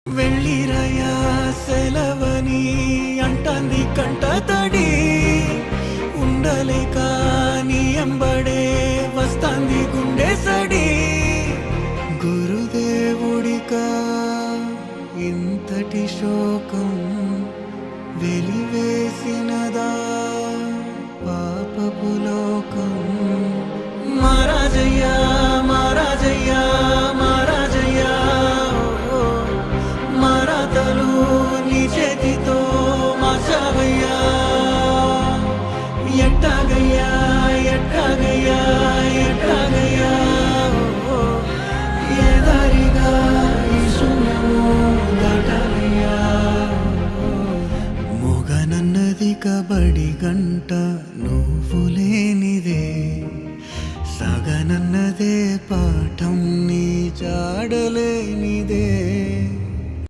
వెళ్ళిరయా సెలవని అంటాంది కంట తడి ఉండలేక నీ ఎంబడే వస్తాంది గుండె సడి గురుదేవుడికా ఇంతటి శోకం వెలివేసినదా పాపపులో